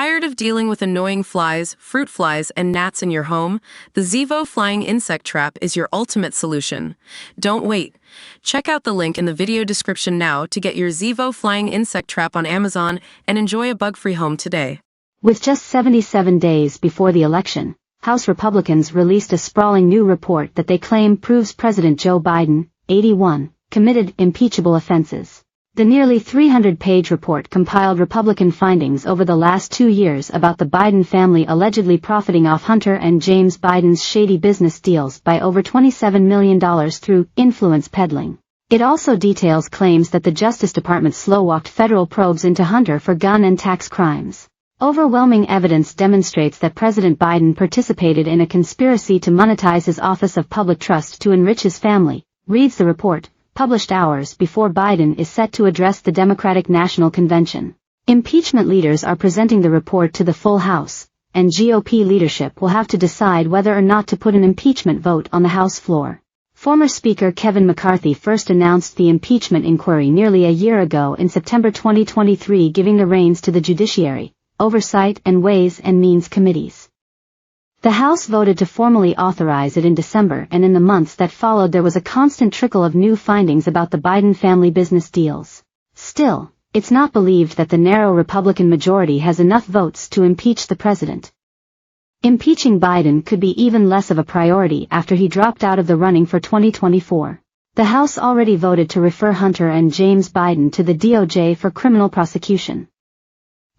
Tired of dealing with annoying flies, fruit flies, and gnats in your home? The Zevo Flying Insect Trap is your ultimate solution. Don't wait. Check out the link in the video description now to get your Zevo Flying Insect Trap on Amazon and enjoy a bug-free home today. With just 77 days before the election, House Republicans released a sprawling new report that they claim proves President Joe Biden, 81, committed impeachable offenses. The nearly 300-page report compiled Republican findings over the last 2 years about the Biden family allegedly profiting off Hunter and James Biden's shady business deals by over $27 million through influence peddling. It also details claims that the Justice Department slow-walked federal probes into Hunter for gun and tax crimes. Overwhelming evidence demonstrates that President Biden participated in a conspiracy to monetize his office of public trust to enrich his family, reads the report, published hours before Biden is set to address the Democratic National Convention. Impeachment leaders are presenting the report to the full House, and GOP leadership will have to decide whether or not to put an impeachment vote on the House floor. Former Speaker Kevin McCarthy first announced the impeachment inquiry nearly a year ago in September 2023, giving the reins to the Judiciary, Oversight and Ways and Means Committees. The House voted to formally authorize it in December, and in the months that followed there was a constant trickle of new findings about the Biden family business deals. Still, it's not believed that the narrow Republican majority has enough votes to impeach the president. Impeaching Biden could be even less of a priority after he dropped out of the running for 2024. The House already voted to refer Hunter and James Biden to the DOJ for criminal prosecution.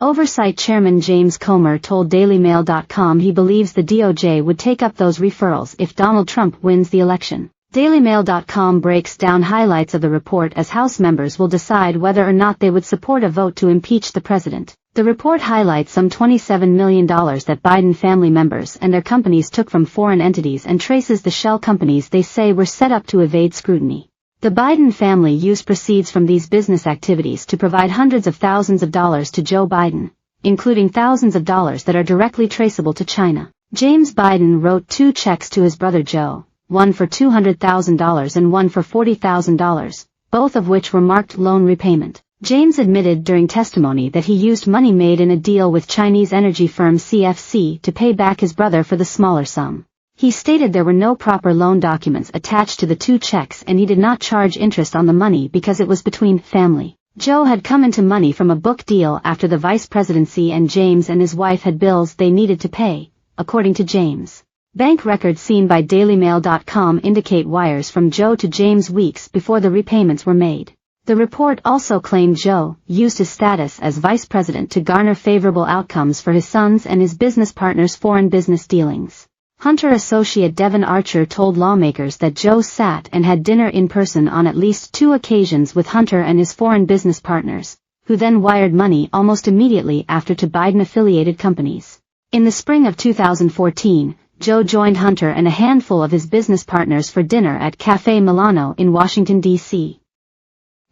Oversight Chairman James Comer told DailyMail.com he believes the DOJ would take up those referrals if Donald Trump wins the election. DailyMail.com breaks down highlights of the report as House members will decide whether or not they would support a vote to impeach the president. The report highlights some $27 million that Biden family members and their companies took from foreign entities and traces the shell companies they say were set up to evade scrutiny. The Biden family used proceeds from these business activities to provide hundreds of thousands of dollars to Joe Biden, including thousands of dollars that are directly traceable to China. James Biden wrote 2 checks to his brother Joe, one for $200,000 and one for $40,000, both of which were marked loan repayment. James admitted during testimony that he used money made in a deal with Chinese energy firm CFC to pay back his brother for the smaller sum. He stated there were no proper loan documents attached to the 2 checks and he did not charge interest on the money because it was between family. Joe had come into money from a book deal after the vice presidency, and James and his wife had bills they needed to pay, according to James. Bank records seen by DailyMail.com indicate wires from Joe to James weeks before the repayments were made. The report also claimed Joe used his status as vice president to garner favorable outcomes for his sons and his business partners' foreign business dealings. Hunter associate Devon Archer told lawmakers that Joe sat and had dinner in person on at least 2 occasions with Hunter and his foreign business partners, who then wired money almost immediately after to Biden-affiliated companies. In the spring of 2014, Joe joined Hunter and a handful of his business partners for dinner at Café Milano in Washington, D.C.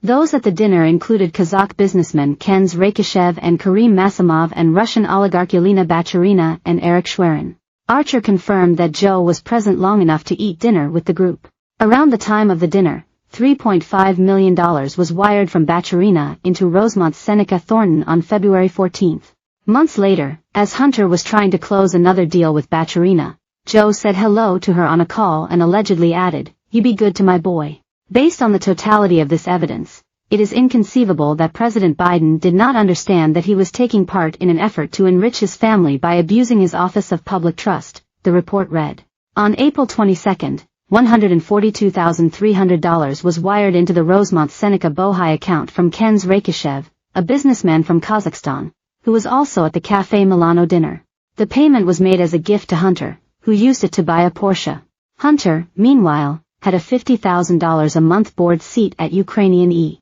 Those at the dinner included Kazakh businessmen Kenz Rakishev and Karim Masimov and Russian oligarch Yelena Bacharina and Eric Schwerin. Archer confirmed that Joe was present long enough to eat dinner with the group. Around the time of the dinner, $3.5 million was wired from Bacharina into Rosemont Seneca Thornton on February 14. Months later, as Hunter was trying to close another deal with Bacharina, Joe said hello to her on a call and allegedly added, "You be good to my boy." Based on the totality of this evidence, it is inconceivable that President Biden did not understand that he was taking part in an effort to enrich his family by abusing his office of public trust, the report read. On April 22, $142,300 was wired into the Rosemont Seneca Bohai account from Kenz Rakishev, a businessman from Kazakhstan, who was also at the Café Milano dinner. The payment was made as a gift to Hunter, who used it to buy a Porsche. Hunter, meanwhile, had a $50,000 a month board seat at Ukrainian E.